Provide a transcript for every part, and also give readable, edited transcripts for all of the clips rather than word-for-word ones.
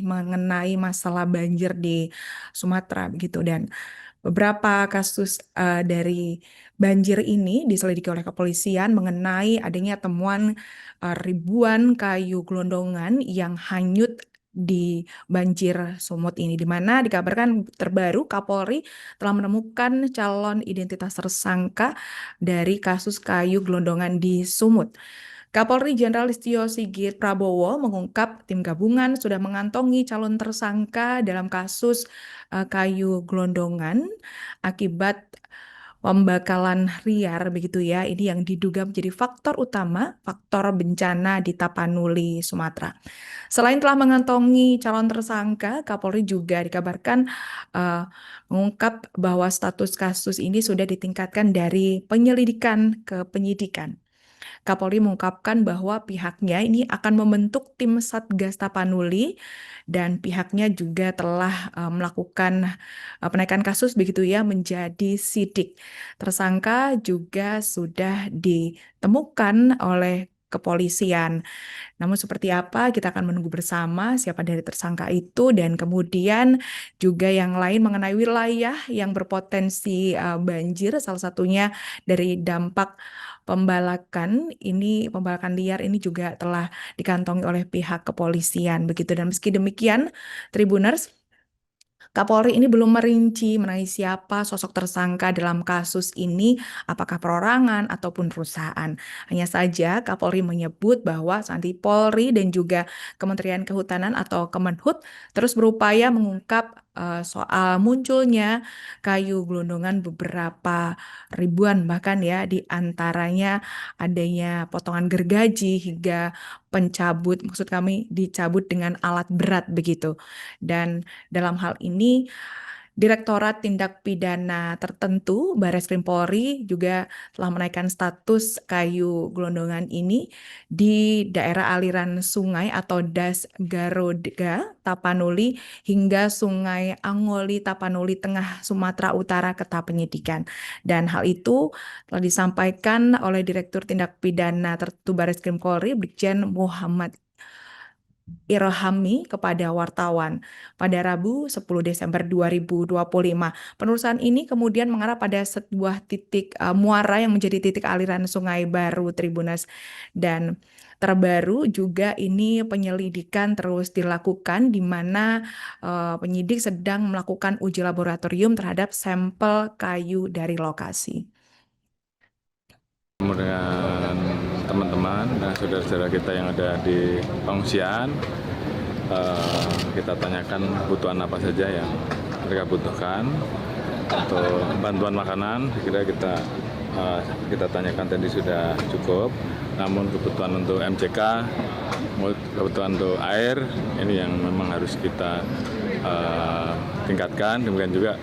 mengenai masalah banjir di Sumatera begitu, dan beberapa kasus dari banjir ini diselidiki oleh kepolisian mengenai adanya temuan ribuan kayu gelondongan yang hanyut di banjir sumut ini, di mana dikabarkan terbaru Kapolri telah menemukan calon identitas tersangka dari kasus kayu gelondongan di Sumut. Kapolri Jenderal Listio Sigit Prabowo mengungkap tim gabungan sudah mengantongi calon tersangka dalam kasus kayu gelondongan akibat pembakalan liar begitu ya. Ini yang diduga menjadi faktor utama, faktor bencana di Tapanuli, Sumatera. Selain telah mengantongi calon tersangka, Kapolri juga dikabarkan uh, mengungkap bahwa status kasus ini sudah ditingkatkan dari penyelidikan ke penyidikan. Kapolri mengungkapkan bahwa pihaknya ini akan membentuk tim Satgas Tapanuli dan pihaknya juga telah melakukan penaikan kasus begitu ya menjadi sidik. Tersangka juga sudah ditemukan oleh kepolisian. Namun seperti apa kita akan menunggu bersama siapa dari tersangka itu, dan kemudian juga yang lain mengenai wilayah yang berpotensi banjir, salah satunya dari dampak pembalakan liar ini juga telah dikantongi oleh pihak kepolisian begitu. Dan meski demikian, Tribuners, Kapolri ini belum merinci mengenai siapa sosok tersangka dalam kasus ini, apakah perorangan ataupun perusahaan. Hanya saja Kapolri menyebut bahwa Santi Polri dan juga Kementerian Kehutanan atau Kemenhut terus berupaya mengungkap soal munculnya kayu gelondongan beberapa ribuan, bahkan ya di antaranya adanya potongan gergaji hingga pencabut, maksud kami dicabut dengan alat berat begitu. Dan dalam hal ini, Direktorat Tindak Pidana Tertentu Barreskrim Polri juga telah menaikkan status kayu gelondongan ini di daerah aliran sungai atau Das Garodga, Tapanuli, hingga Sungai Angoli, Tapanuli Tengah, Sumatera Utara ke tahap penyidikan. Dan hal itu telah disampaikan oleh Direktur Tindak Pidana Tertentu Barreskrim Polri, Brigjen Muhammad Irhami kepada wartawan pada Rabu 10 Desember 2025. Penelusuran ini kemudian mengarah pada sebuah titik muara yang menjadi titik aliran Sungai Baru Tribunas, dan terbaru juga ini penyelidikan terus dilakukan di mana penyidik sedang melakukan uji laboratorium terhadap sampel kayu dari lokasi. Dengan teman-teman dan saudara-saudara kita yang ada di pengungsian, kita tanyakan kebutuhan apa saja yang mereka butuhkan. Untuk bantuan makanan, kira kita tanyakan tadi sudah cukup. Namun kebutuhan untuk MCK, kebutuhan untuk air, ini yang memang harus kita tingkatkan. Kemudian juga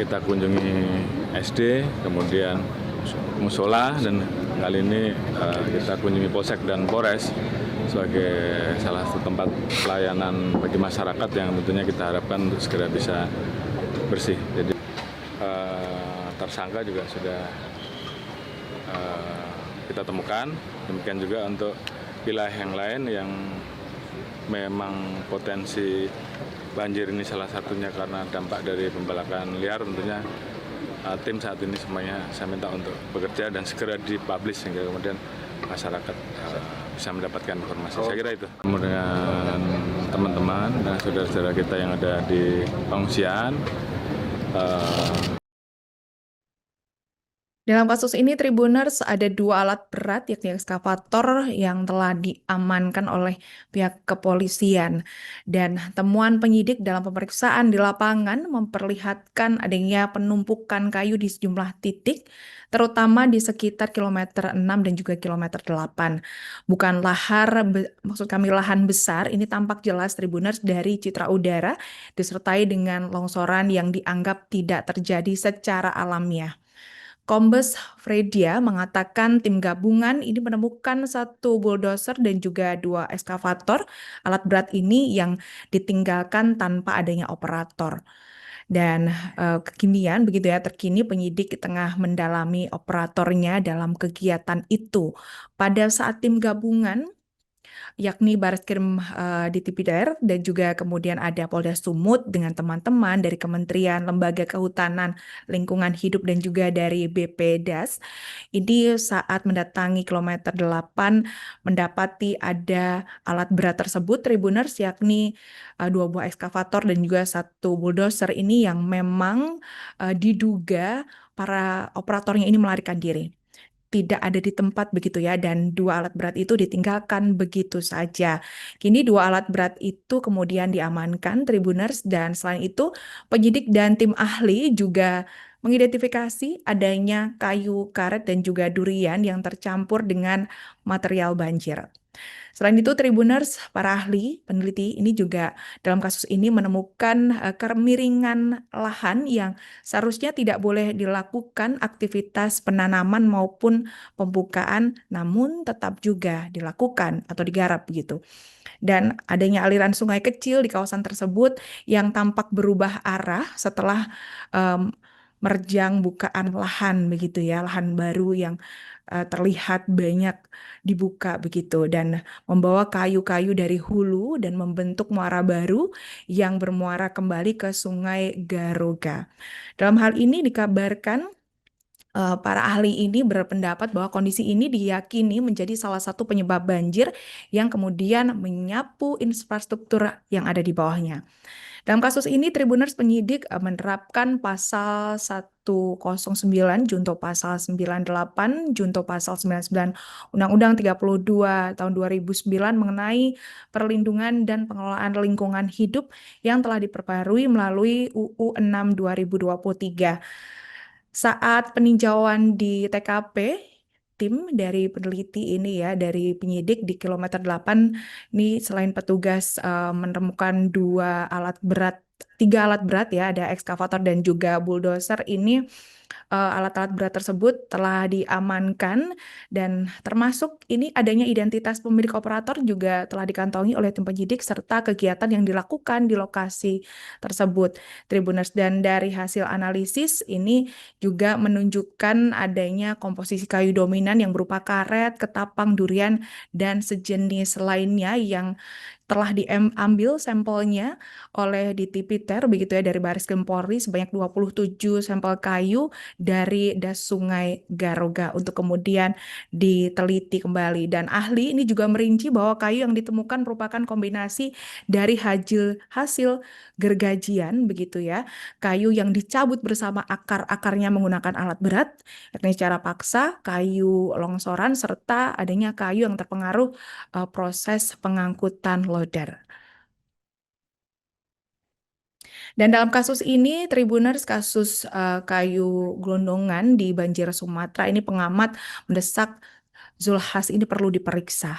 kita kunjungi SD, kemudian musola, dan kali ini kita kunjungi Polsek dan Polres sebagai salah satu tempat pelayanan bagi masyarakat yang tentunya kita harapkan untuk segera bisa bersih. Jadi tersangka juga sudah kita temukan. Demikian juga untuk wilayah yang lain yang memang potensi banjir ini salah satunya karena dampak dari pembalakan liar, tentunya tim saat ini semuanya saya minta untuk bekerja dan segera dipublish sehingga kemudian masyarakat bisa mendapatkan informasi. Saya kira itu. Dengan teman-teman dan saudara-saudara kita yang ada di pengungsian. Dalam kasus ini, Tribuners, ada 2 alat berat, yakni ekskavator yang telah diamankan oleh pihak kepolisian. Dan temuan penyidik dalam pemeriksaan di lapangan memperlihatkan adanya penumpukan kayu di sejumlah titik, terutama di sekitar kilometer 6 dan juga kilometer 8. Bukan maksud kami lahan besar, ini tampak jelas Tribuners dari citra udara, disertai dengan longsoran yang dianggap tidak terjadi secara alamiah. Kombes Fredia mengatakan tim gabungan ini menemukan 1 bulldozer dan juga 2 ekskavator. Alat berat ini yang ditinggalkan tanpa adanya operator. Dan kekinian begitu ya, terkini penyidik tengah mendalami operatornya dalam kegiatan itu. Pada saat tim gabungan yakni Bareskrim di Tipidel dan juga kemudian ada Polda Sumut dengan teman-teman dari Kementerian Lembaga Kehutanan, Lingkungan Hidup dan juga dari BPDAS. Ini saat mendatangi kilometer 8 mendapati ada alat berat tersebut Tribuners, yakni dua buah ekskavator dan juga satu bulldozer ini yang memang diduga para operatornya ini melarikan diri, tidak ada di tempat begitu ya, dan dua alat berat itu ditinggalkan begitu saja. Kini dua alat berat itu kemudian diamankan Tribuners, dan selain itu penyidik dan tim ahli juga mengidentifikasi adanya kayu karet dan juga durian yang tercampur dengan material banjir. Selain itu, Tribuners, para ahli, peneliti ini juga dalam kasus ini menemukan kemiringan lahan yang seharusnya tidak boleh dilakukan aktivitas penanaman maupun pembukaan, namun tetap juga dilakukan atau digarap begitu. Dan adanya aliran sungai kecil di kawasan tersebut yang tampak berubah arah setelah em, merjang bukaan lahan begitu ya, lahan baru yang terlihat banyak dibuka begitu, dan membawa kayu-kayu dari hulu dan membentuk muara baru yang bermuara kembali ke Sungai Garoga. Dalam hal ini dikabarkan para ahli ini berpendapat bahwa kondisi ini diyakini menjadi salah satu penyebab banjir yang kemudian menyapu infrastruktur yang ada di bawahnya. Dalam kasus ini, Tribuners penyidik menerapkan pasal 109, junto pasal 98, junto pasal 99 Undang-Undang 32 tahun 2009 mengenai perlindungan dan pengelolaan lingkungan hidup yang telah diperbarui melalui UU 6 2023. Saat peninjauan di TKP, tim dari peneliti ini ya, dari penyidik di kilometer 8, ini selain petugas menemukan tiga alat berat ya, ada ekskavator dan juga bulldozer ini. Alat-alat berat tersebut telah diamankan, dan termasuk ini adanya identitas pemilik operator juga telah dikantongi oleh tim penyidik serta kegiatan yang dilakukan di lokasi tersebut, Tribuners. Dan dari hasil analisis ini juga menunjukkan adanya komposisi kayu dominan yang berupa karet, ketapang, durian, dan sejenis lainnya yang telah diambil sampelnya oleh Ditipiter begitu ya, dari Baris Krim Polri sebanyak 27 sampel kayu dari das Sungai Garoga untuk kemudian diteliti kembali. Dan ahli ini juga merinci bahwa kayu yang ditemukan merupakan kombinasi dari hasil gergajian begitu ya, kayu yang dicabut bersama akar-akarnya menggunakan alat berat, yakni secara paksa, kayu longsoran, serta adanya kayu yang terpengaruh proses pengangkutan loader. Dan dalam kasus ini, Tribuners, kasus kayu gelondongan di Banjir Sumatera ini, pengamat mendesak Zulhas ini perlu diperiksa,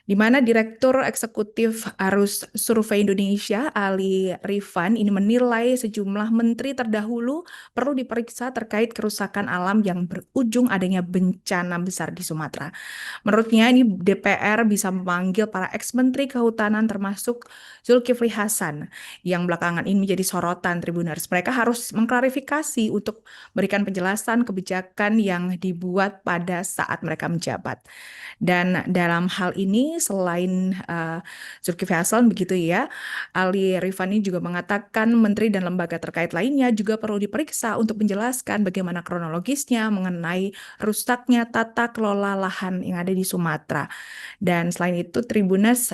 di mana Direktur Eksekutif Arus Survei Indonesia, Ali Rifan, ini menilai sejumlah menteri terdahulu perlu diperiksa terkait kerusakan alam yang berujung adanya bencana besar di Sumatera. Menurutnya ini DPR bisa memanggil para ex-menteri kehutanan termasuk Zulkifli Hasan yang belakangan ini menjadi sorotan Tribuners. Mereka harus mengklarifikasi untuk memberikan penjelasan kebijakan yang dibuat pada saat mereka menjabat. Dan dalam hal ini selain Zulkifli Hasan begitu ya, Ali Rifani juga mengatakan menteri dan lembaga terkait lainnya juga perlu diperiksa untuk menjelaskan bagaimana kronologisnya mengenai rusaknya tata kelola lahan yang ada di Sumatera. Dan selain itu, Tribuners,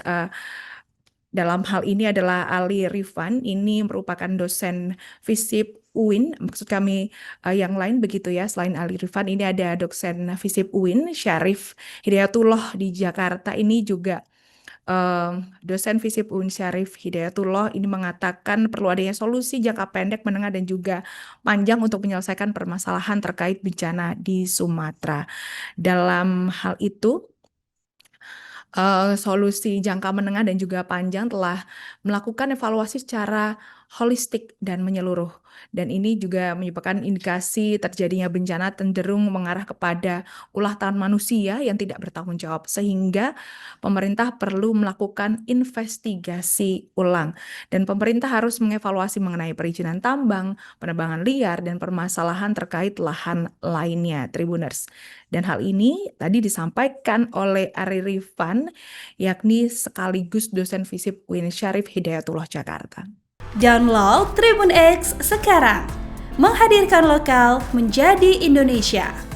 dalam hal ini adalah Ali Rifan, ini merupakan dosen FISIP UIN, maksud kami yang lain begitu ya. Selain Ali Rifan, ini ada dosen FISIP UIN, Syarif Hidayatullah di Jakarta. Ini juga dosen FISIP UIN Syarif Hidayatullah ini mengatakan perlu adanya solusi jangka pendek, menengah, dan juga panjang untuk menyelesaikan permasalahan terkait bencana di Sumatera. Dalam hal itu, solusi jangka menengah dan juga panjang telah melakukan evaluasi secara holistik dan menyeluruh. Dan ini juga menyebabkan indikasi terjadinya bencana cenderung mengarah kepada ulah tangan manusia yang tidak bertanggung jawab, sehingga pemerintah perlu melakukan investigasi ulang. Dan pemerintah harus mengevaluasi mengenai perizinan tambang, penebangan liar, dan permasalahan terkait lahan lainnya, Tribuners. Dan hal ini tadi disampaikan oleh Ari Rifan, yakni sekaligus dosen FISIP UIN Syarif Hidayatullah Jakarta. Download Tribun X sekarang, menghadirkan lokal menjadi Indonesia.